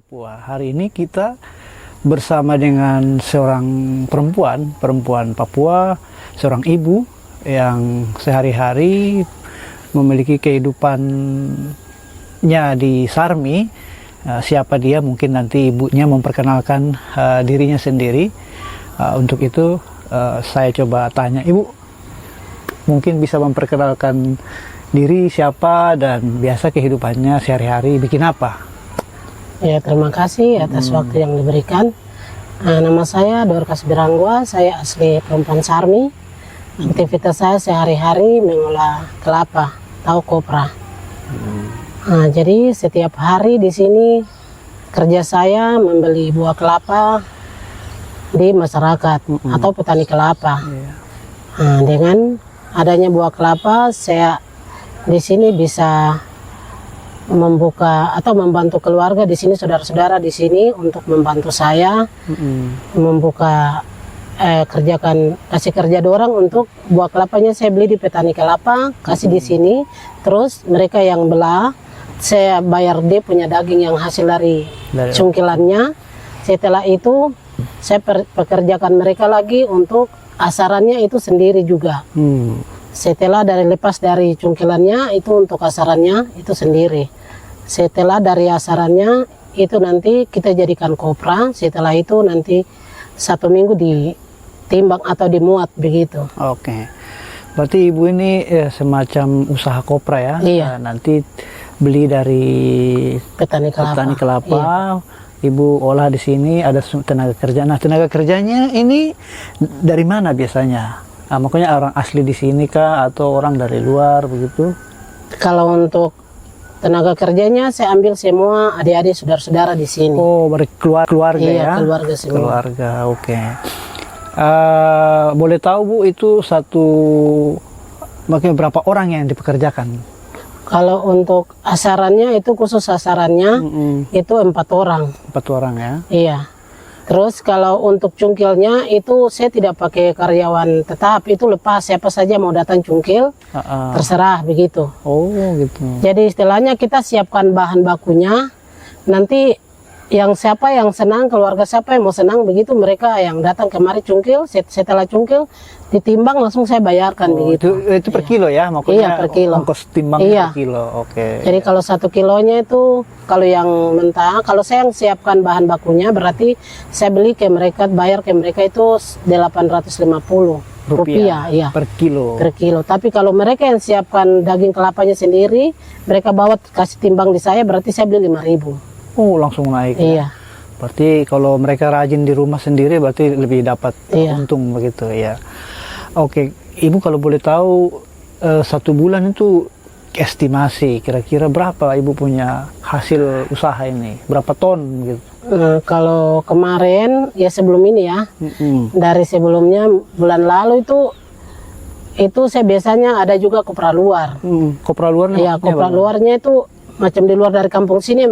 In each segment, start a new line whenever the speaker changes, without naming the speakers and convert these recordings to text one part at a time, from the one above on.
Papua. Hari ini kita bersama dengan seorang perempuan Papua, seorang ibu yang sehari-hari memiliki kehidupannya di Sarmi. Siapa dia? Mungkin nanti ibunya memperkenalkan dirinya sendiri. Untuk itu saya coba tanya, Ibu mungkin bisa memperkenalkan diri siapa dan biasa kehidupannya sehari-hari bikin apa?
Ya, terima kasih atas waktu yang diberikan. Nama saya Dorcas Biranggua, saya asli perempuan Sarmi. Aktivitas saya sehari-hari mengolah kelapa atau kopra. Jadi setiap hari di sini kerja saya membeli buah kelapa di masyarakat atau petani kelapa. Dengan adanya buah kelapa, saya di sini bisa membuka atau membantu keluarga di sini, saudara-saudara di sini untuk membantu saya membuka kasih kerja dorang untuk buah kelapanya saya beli di petani kelapa, kasih di sini, terus mereka yang belah saya bayar dia punya daging yang hasil dari cungkilannya. Setelah itu saya pekerjakan mereka lagi untuk asarannya itu sendiri juga. Setelah lepas dari cungkilannya itu untuk asarannya itu sendiri. Setelah dari asarannya itu nanti kita jadikan kopra. Setelah itu nanti 1 minggu ditimbang atau dimuat begitu.
Oke. Berarti ibu ini semacam usaha kopra ya?
Iya.
Nanti beli dari
Petani kelapa.
Iya. Ibu olah di sini, ada tenaga kerja. Nah, tenaga kerjanya ini dari mana biasanya? Makanya orang asli di sini kah atau orang dari luar begitu?
Kalau untuk tenaga kerjanya saya ambil semua adik-adik saudara-saudara di sini.
Oh, keluarga
iya,
ya?
Keluarga semua.
Keluarga, oke. Boleh tahu Bu, itu maksudnya berapa orang yang dipekerjakan?
Kalau untuk asarannya itu khusus asarannya itu 4 orang.
4 orang ya?
Iya. Terus kalau untuk cungkilnya itu saya tidak pakai karyawan tetap, itu lepas siapa saja mau datang cungkil, terserah begitu.
Oh gitu.
Jadi istilahnya kita siapkan bahan bakunya, nanti siapa yang senang, keluarga siapa yang mau senang begitu, mereka yang datang kemari cungkil, setelah cungkil ditimbang langsung saya bayarkan begitu.
Itu per kilo ya, maksudnya?
Iya, per kilo.
Ongkos timbang per kilo, oke.
Jadi kalau 1 kilonya itu, kalau yang mentah, kalau saya yang siapkan bahan bakunya berarti saya beli ke mereka, bayar ke mereka itu 850 rupiah ya.
Per kilo.
Per kilo. Tapi kalau mereka yang siapkan daging kelapanya sendiri, mereka bawa kasih timbang di saya, berarti saya beli 5.000.
Oh, langsung naik.
Iya.
Ya? Berarti kalau mereka rajin di rumah sendiri berarti lebih dapat untung begitu ya. Oke, Ibu kalau boleh tahu 1 bulan itu estimasi kira-kira berapa Ibu punya hasil usaha ini? Berapa ton gitu?
Kalau kemarin ya sebelum ini ya, dari sebelumnya bulan lalu itu saya biasanya ada juga kopra luar.
Kopra luarnya?
Iya, kopra luarnya itu macam di luar dari kampung sini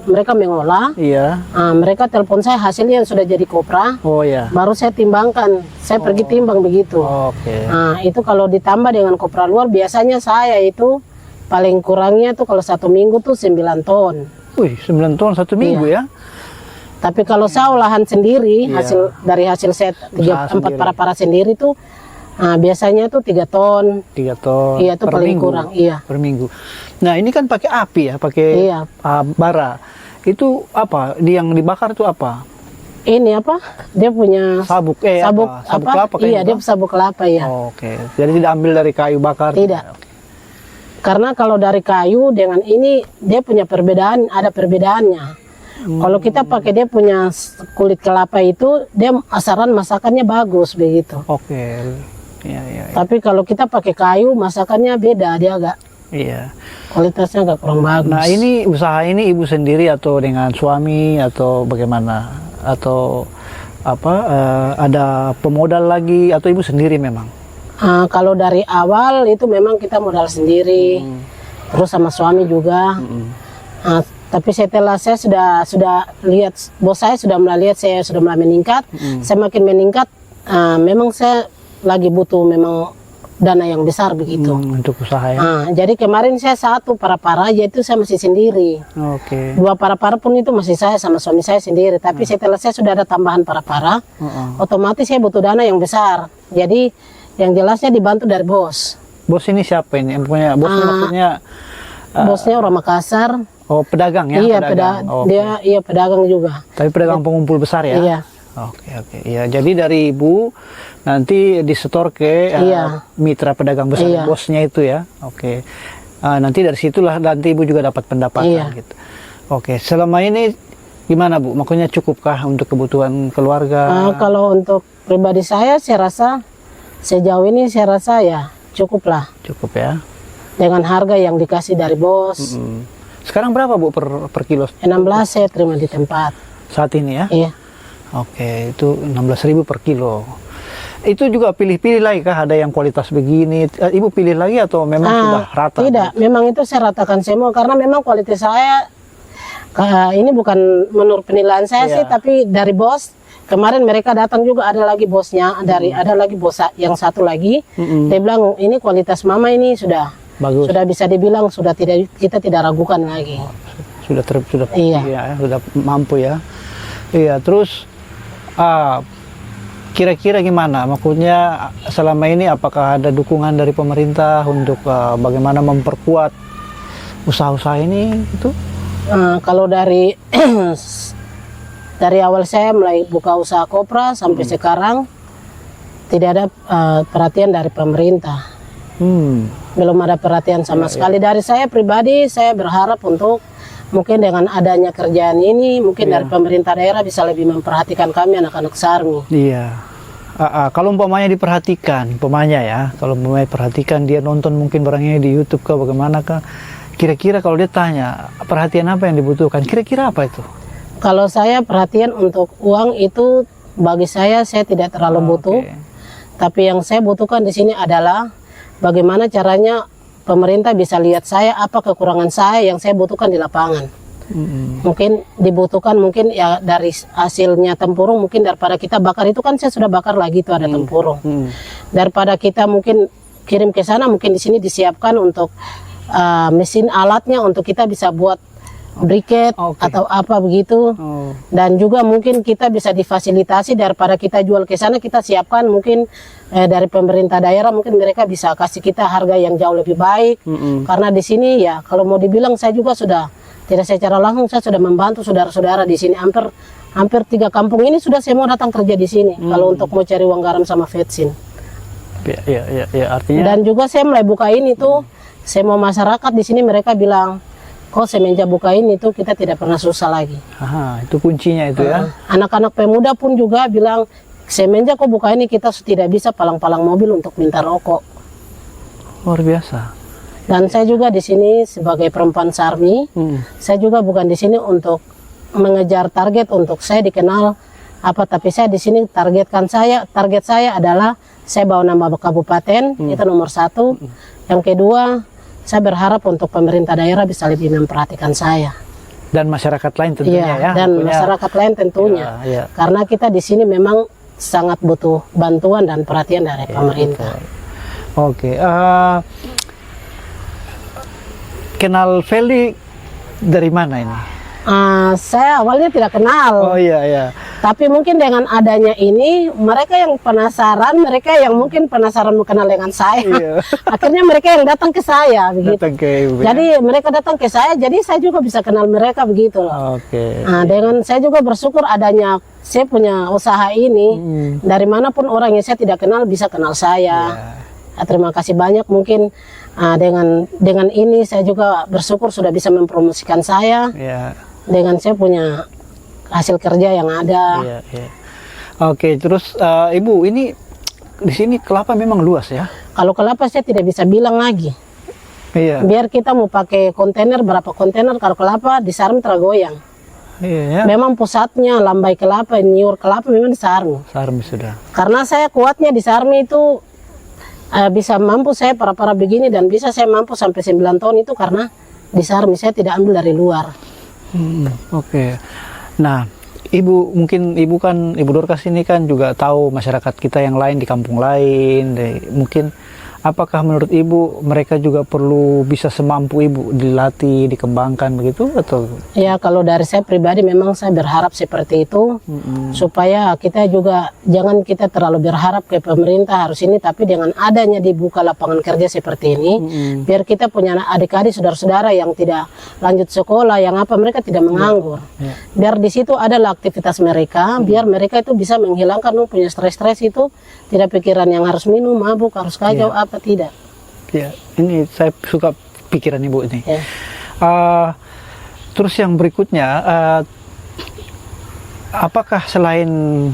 mereka mengolah. Iya. Mereka telepon saya hasilnya yang sudah jadi kopra. Oh iya. Baru saya timbangkan. Saya pergi timbang begitu. Oke. Nah, itu kalau ditambah dengan kopra luar biasanya saya itu paling kurangnya tuh kalau 1 minggu tuh 9 ton.
Wih, 9 ton 1 minggu ya?
Tapi kalau saya olahan sendiri, dari hasil saya 4 para sendiri tuh biasanya tuh 3 ton. 3 ton. Iya, itu paling kurang. Iya.
Per minggu. Nah, ini kan pakai api ya, pakai bara. Itu apa? Yang dibakar itu apa?
Ini apa? Dia punya sabuk
kelapa.
Iya, dia sabuk kelapa ya.
Oke. Jadi tidak ambil dari kayu bakar?
Tidak. Karena kalau dari kayu dengan ini dia punya perbedaan, ada perbedaannya. Kalau kita pakai dia punya kulit kelapa itu, dia masakannya bagus begitu.
Oke. Ya.
Tapi kalau kita pakai kayu, masakannya beda, dia agak kualitasnya agak kurang bagus.
Nah, ini usaha ini Ibu sendiri atau dengan suami atau bagaimana? Atau ada pemodal lagi atau Ibu sendiri memang?
Kalau dari awal itu memang kita modal sendiri, terus sama suami juga. Tapi setelah saya sudah lihat, bos saya sudah melihat saya sudah mulai meningkat, saya makin meningkat. Memang saya lagi butuh memang dana yang besar begitu.
Untuk usaha ya.
Nah, jadi kemarin saya satu para-para aja itu saya masih sendiri.
Oke.
2 para-para pun itu masih saya sama suami saya sendiri. Tapi setelah saya sudah ada tambahan para-para, otomatis saya butuh dana yang besar. Jadi yang jelasnya dibantu dari bos.
Bos ini siapa ini? Yang punya bosnya maksudnya?
Bosnya orang Makassar.
Oh, pedagang ya?
Iya,
pedagang.
dia iya pedagang juga.
Tapi pedagang pengumpul besar ya?
Iya.
Oke. Iya, jadi dari ibu nanti disetor ke mitra pedagang besar, bosnya itu ya. Oke. Nanti dari situlah nanti ibu juga dapat pendapatan gitu. Oke. Selama ini gimana Bu? Maksudnya cukupkah untuk kebutuhan keluarga?
Kalau untuk pribadi saya rasa sejauh ini saya rasa ya cukup lah.
Cukup ya.
Dengan harga yang dikasih dari bos.
Sekarang berapa Bu per kilo?
16 saya terima di tempat.
Saat ini ya?
Iya.
Oke, itu 16.000 per kilo. Itu juga pilih-pilih lagi kah? Ada yang kualitas begini? Ibu pilih lagi atau memang sudah rata?
Tidak, memang itu saya ratakan semua karena memang kualitas saya ini bukan menurut penilaian saya sih, tapi dari bos. Kemarin mereka datang juga, ada lagi bosnya, ada lagi bos yang satu lagi. Dia bilang ini kualitas mama ini sudah bagus. Sudah bisa dibilang kita tidak ragukan lagi.
Sudah sudah mampu ya. Iya, terus kira-kira gimana? Maksudnya selama ini apakah ada dukungan dari pemerintah untuk bagaimana memperkuat usaha-usaha ini itu?
Kalau dari dari awal saya mulai buka usaha kopra sampai sekarang tidak ada perhatian dari pemerintah. Belum ada perhatian sama sekali. Dari saya pribadi, saya berharap untuk mungkin dengan adanya kerjaan ini, mungkin dari pemerintah daerah bisa lebih memperhatikan kami anak-anak Sarmi.
Iya. Kalau umpamanya diperhatikan, kalau umpamanya perhatikan, dia nonton mungkin barangnya di YouTube kah, bagaimana kah? Kira-kira kalau dia tanya, perhatian apa yang dibutuhkan? Kira-kira apa itu?
Kalau saya perhatian untuk uang itu bagi saya tidak terlalu butuh. Tapi yang saya butuhkan di sini adalah bagaimana caranya pemerintah bisa lihat saya apa kekurangan saya yang saya butuhkan di lapangan. Mungkin dibutuhkan mungkin ya dari hasilnya tempurung, mungkin daripada kita bakar itu kan saya sudah bakar lagi itu ada tempurung. Daripada kita mungkin kirim ke sana, mungkin di sini disiapkan untuk mesin alatnya untuk kita bisa buat briket atau apa begitu. Dan juga mungkin kita bisa difasilitasi daripada kita jual ke sana, kita siapkan mungkin dari pemerintah daerah, mungkin mereka bisa kasih kita harga yang jauh lebih baik. Karena di sini ya kalau mau dibilang saya juga sudah tidak secara langsung saya sudah membantu saudara-saudara di sini hampir 3 kampung ini sudah semua datang kerja di sini kalau untuk mau cari uang garam sama vetsin.
Ya, artinya.
Dan juga saya mulai buka ini tuh semua masyarakat di sini mereka bilang, kok semenjak buka ini tuh kita tidak pernah susah lagi.
Itu kuncinya itu ya.
Anak-anak pemuda pun juga bilang, semenjak kok buka ini kita tidak bisa palang-palang mobil untuk minta rokok.
Luar biasa.
Dan saya juga di sini sebagai perempuan Sarmi, saya juga bukan di sini untuk mengejar target untuk saya dikenal apa, tapi saya di sini target saya adalah saya bawa nama kabupaten, itu nomor 1. Yang kedua, saya berharap untuk pemerintah daerah bisa lebih memperhatikan saya.
Dan masyarakat lain tentunya ya.
Dan masyarakat lain tentunya. Karena kita di sini memang sangat butuh bantuan dan perhatian dari pemerintah.
Kenal Feli dari mana ini?
Saya awalnya tidak kenal. Tapi mungkin dengan adanya ini, mereka yang mungkin penasaran mengenal dengan saya. Akhirnya mereka yang datang ke saya begitu. Jadi mereka datang ke saya, jadi saya juga bisa kenal mereka begitu loh. Dengan saya juga bersyukur adanya saya punya usaha ini. Dari manapun orang yang saya tidak kenal bisa kenal saya. Terima kasih banyak. Mungkin dengan ini saya juga bersyukur sudah bisa mempromosikan saya. Dengan saya punya hasil kerja yang ada. Terus Ibu, ini di sini kelapa memang luas ya? Kalau kelapa saya tidak bisa bilang lagi. Biar kita mau pakai kontainer berapa kontainer, kalau kelapa di Sarmi tergoyang. Memang pusatnya lambai kelapa, nyur kelapa memang di Sarmi.
Sarmi sudah.
Karena saya kuatnya di Sarmi itu bisa mampu saya para begini dan bisa saya mampu sampai 9 tahun itu karena di Sarmi, saya tidak ambil dari luar.
Nah, Ibu Dorcas ini kan juga tahu masyarakat kita yang lain di kampung lain, mungkin apakah menurut Ibu mereka juga perlu bisa semampu Ibu dilatih, dikembangkan begitu atau?
Ya, kalau dari saya pribadi memang saya berharap seperti itu, supaya kita juga jangan kita terlalu berharap ke pemerintah harus ini, tapi dengan adanya dibuka lapangan kerja seperti ini, biar kita punya adik-adik saudara-saudara yang tidak lanjut sekolah, yang apa mereka tidak menganggur, biar di situ adalah aktivitas mereka, biar mereka itu bisa menghilangkan punya stres-stres itu, tidak pikiran yang harus minum, mabuk, harus kacau, apa tidak.
Ya, ini saya suka pikiran Ibu ini.
Ya.
Terus yang berikutnya, apakah selain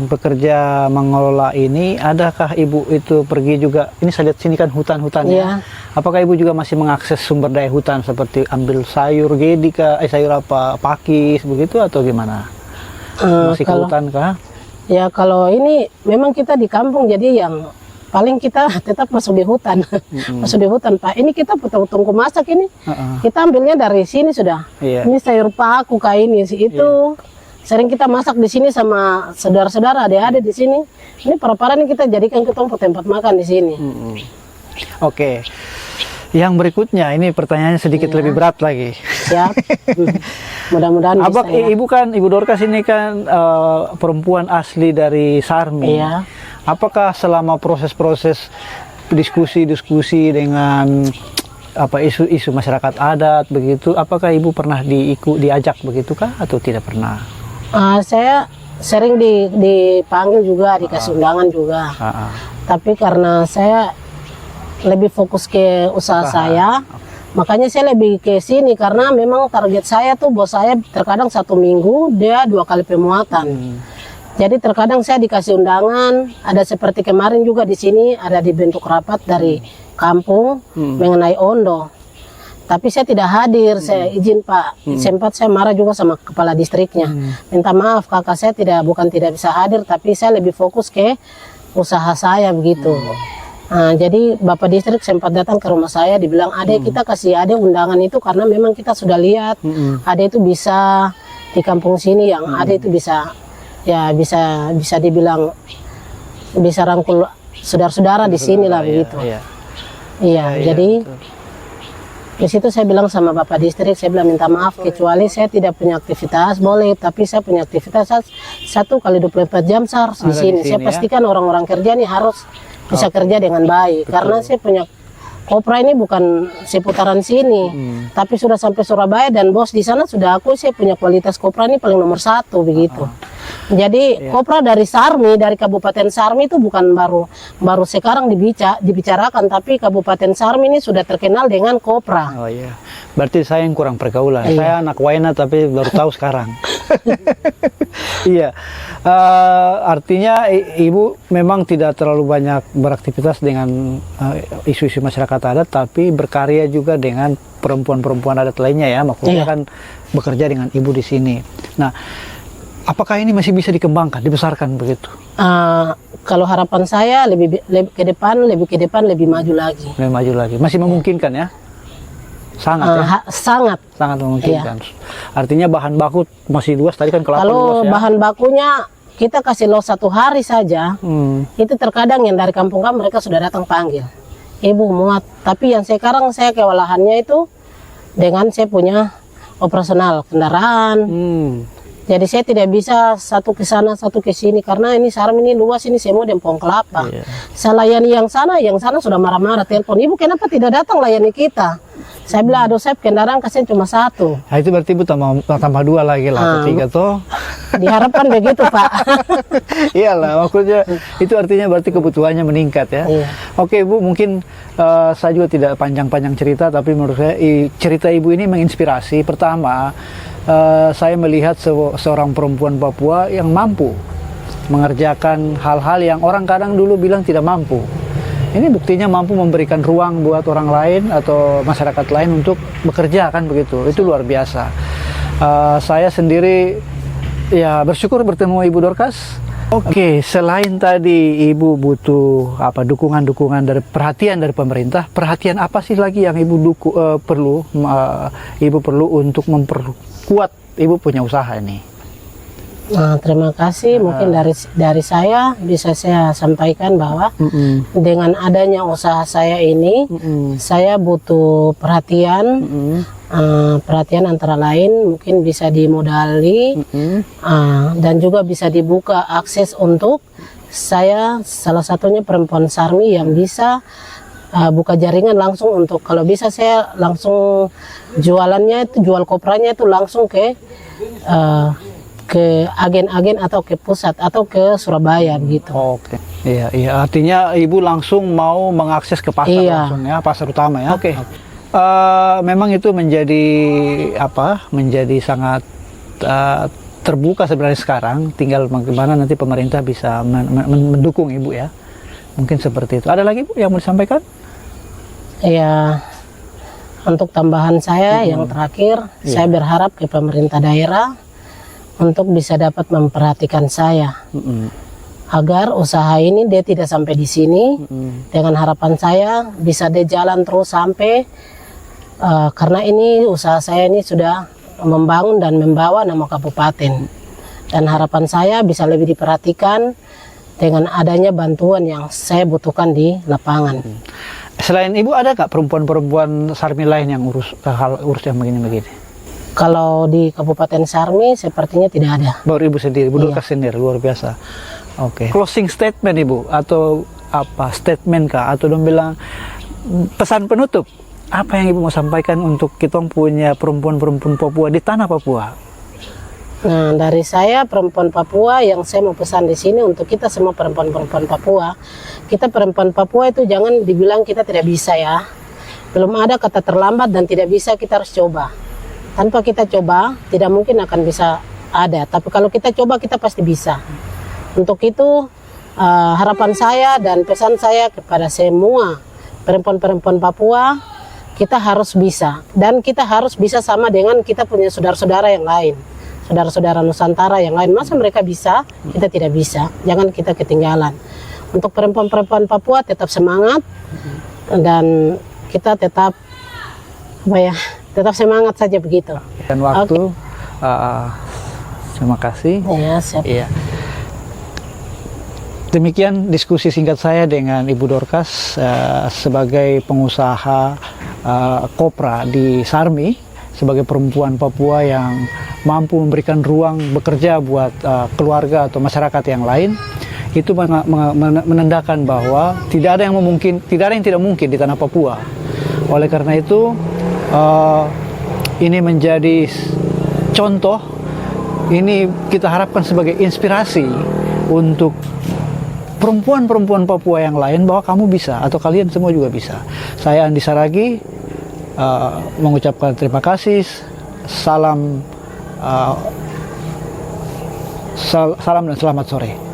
bekerja mengelola ini, adakah Ibu itu pergi juga, ini saya lihat sini kan hutan-hutannya,
Ya.
apakah Ibu juga masih mengakses sumber daya hutan seperti ambil sayur gedi kah, sayur apa, pakis begitu atau gimana? Masih ke hutan kah?
Ya, kalau ini memang kita di kampung, jadi yang paling kita tetap masuk di hutan. Masuk di hutan, Pak. Ini kita tunggu masak ini. Kita ambilnya dari sini sudah.
Iya.
Ini sayur paku kayak ini itu. Sering kita masak di sini sama saudara-saudara, adik-adik di sini. Ini para-para ini kita jadikan ke tempat makan di sini.
Oke. Yang berikutnya, ini pertanyaannya sedikit lebih berat lagi.
Siap. Mudah-mudahan bisa.
Ibu kan, Ibu Dorcas ini kan perempuan asli dari Sarmi.
Iya.
Apakah selama proses-proses diskusi-diskusi dengan apa isu-isu masyarakat adat begitu, apakah Ibu pernah diajak begitu kah atau tidak pernah?
Saya sering dipanggil juga, dikasih undangan juga. Tapi karena saya lebih fokus ke usaha saya, makanya saya lebih ke sini karena memang target saya tuh bos saya terkadang 1 minggu dia 2 kali pemuatan. Jadi terkadang saya dikasih undangan, ada seperti kemarin juga di sini ada dibentuk rapat dari kampung mengenai ondo. Tapi saya tidak hadir, saya izin Pak. Sempat saya marah juga sama kepala distriknya. Minta maaf kakak saya bukan tidak bisa hadir, tapi saya lebih fokus ke usaha saya begitu. Nah, jadi Bapak Distrik sempat datang ke rumah saya, dibilang adek kita kasih adek undangan itu karena memang kita sudah lihat adek itu bisa di kampung sini yang adek itu bisa ya bisa dibilang bisa rangkul saudara-saudara di sini lah begitu. Iya, jadi di situ saya bilang sama Bapak Distrik, saya bilang minta maaf kecuali saya tidak punya aktivitas boleh, tapi saya punya aktivitas 1 kali 24 jam saya harus di sini. Saya pastikan orang-orang kerja nih harus bisa kerja dengan baik. Karena saya punya kopra ini bukan seputaran sini, tapi sudah sampai Surabaya dan bos di sana sudah akui saya punya kualitas kopra ini paling nomor 1 begitu. Jadi kopra dari Sarmi, dari Kabupaten Sarmi itu bukan baru sekarang dibicarakan, tapi Kabupaten Sarmi ini sudah terkenal dengan kopra.
Oh iya, berarti saya yang kurang pergaulan. Saya anak Waina tapi baru tahu sekarang. Iya, artinya Ibu memang tidak terlalu banyak beraktivitas dengan isu-isu masyarakat adat, tapi berkarya juga dengan perempuan-perempuan adat lainnya ya, maksudnya kan bekerja dengan Ibu di sini. Nah, apakah ini masih bisa dikembangkan, dibesarkan begitu?
Kalau harapan saya lebih ke depan, lebih maju lagi.
Lebih maju lagi, masih memungkinkan ya? Sangat ya? Sangat memungkinkan. Artinya bahan baku masih luas, tadi kan kelapa
kalau
luas ya?
Bahan bakunya kita kasih los 1 hari saja, itu terkadang yang dari kampung kami mereka sudah datang panggil, Ibu muat. Tapi yang sekarang saya kewalahannya itu dengan saya punya operasional kendaraan. Jadi saya tidak bisa satu ke sana, satu ke sini karena ini Sarmi ini luas, ini semua Dempong Kelapa. Saya layani yang sana sudah marah-marah telepon, Ibu kenapa tidak datang layani kita? Saya bilang, aduh saya kendaraan kasihan cuma 1.
Nah, itu berarti Ibu tambah 2 lagi lah, atau 3 toh?
Diharapkan begitu Pak.
Iyalah, maksudnya itu artinya berarti kebutuhannya meningkat ya. Oke Bu, mungkin saya juga tidak panjang-panjang cerita, tapi menurut saya cerita Ibu ini menginspirasi. Pertama, saya melihat seorang perempuan Papua yang mampu mengerjakan hal-hal yang orang kadang dulu bilang tidak mampu. Ini buktinya mampu memberikan ruang buat orang lain atau masyarakat lain untuk bekerja kan begitu. Itu luar biasa. Saya sendiri ya bersyukur bertemu Ibu Dorcas. Oke, selain tadi Ibu butuh dukungan-dukungan dari perhatian dari pemerintah, perhatian apa sih lagi yang Ibu perlu untuk memperkuat Ibu punya usaha ini?
Nah, terima kasih. Mungkin dari saya bisa saya sampaikan bahwa dengan adanya usaha saya ini, saya butuh perhatian. Perhatian antara lain mungkin bisa dimodali dan juga bisa dibuka akses untuk saya, salah satunya perempuan Sarmi yang bisa buka jaringan langsung untuk kalau bisa saya langsung jualannya itu jual kopranya itu langsung ke agen-agen atau ke pusat atau ke Surabaya gitu.
Oke. Iya, iya. Artinya ibu langsung mau mengakses ke pasar langsung ya, pasar utama ya. Oke. Memang itu menjadi menjadi sangat terbuka sebenarnya sekarang. Tinggal bagaimana nanti pemerintah bisa mendukung ibu ya. Mungkin seperti itu. Ada lagi bu yang mau disampaikan?
Ya, untuk tambahan saya yang terakhir, saya berharap ke pemerintah daerah untuk bisa dapat memperhatikan saya. Agar usaha ini dia tidak sampai di sini. Dengan harapan saya bisa dia jalan terus sampai karena ini usaha saya ini sudah membangun dan membawa nama kabupaten. Dan harapan saya bisa lebih diperhatikan dengan adanya bantuan yang saya butuhkan di lapangan.
Selain ibu ada nggak perempuan-perempuan Sarmi lain yang urus yang begini-begini?
Kalau di Kabupaten Sarmi sepertinya tidak ada.
Baru ibu sendiri, ibu Dorcas sendiri, luar biasa. Oke. Closing statement ibu atau statement kah atau dong bilang pesan penutup apa yang ibu mau sampaikan untuk kita punya perempuan-perempuan Papua di tanah Papua?
Nah, dari saya perempuan Papua yang saya mau pesan di sini untuk kita semua perempuan-perempuan Papua, kita perempuan Papua itu jangan dibilang kita tidak bisa ya. Belum ada kata terlambat dan tidak bisa, kita harus coba. Tanpa kita coba, tidak mungkin akan bisa ada. Tapi kalau kita coba, kita pasti bisa. Untuk itu, harapan saya dan pesan saya kepada semua perempuan-perempuan Papua, kita harus bisa. Dan kita harus bisa sama dengan kita punya saudara-saudara yang lain. Saudara-saudara Nusantara yang lain, masa mereka bisa, kita tidak bisa. Jangan kita ketinggalan. Untuk perempuan-perempuan Papua tetap semangat dan kita tetap tetap semangat saja begitu.
Dan waktu, terima kasih.
Ya, siap.
Iya. Demikian diskusi singkat saya dengan Ibu Dorcas sebagai pengusaha kopra di Sarmi, sebagai perempuan Papua yang mampu memberikan ruang bekerja buat keluarga atau masyarakat yang lain. Itu menandakan bahwa tidak ada yang tidak mungkin di tanah Papua. Oleh karena itu ini menjadi contoh, ini kita harapkan sebagai inspirasi untuk perempuan-perempuan Papua yang lain bahwa kamu bisa atau kalian semua juga bisa. Saya Andi Saragi mengucapkan terima kasih. Salam dan selamat sore.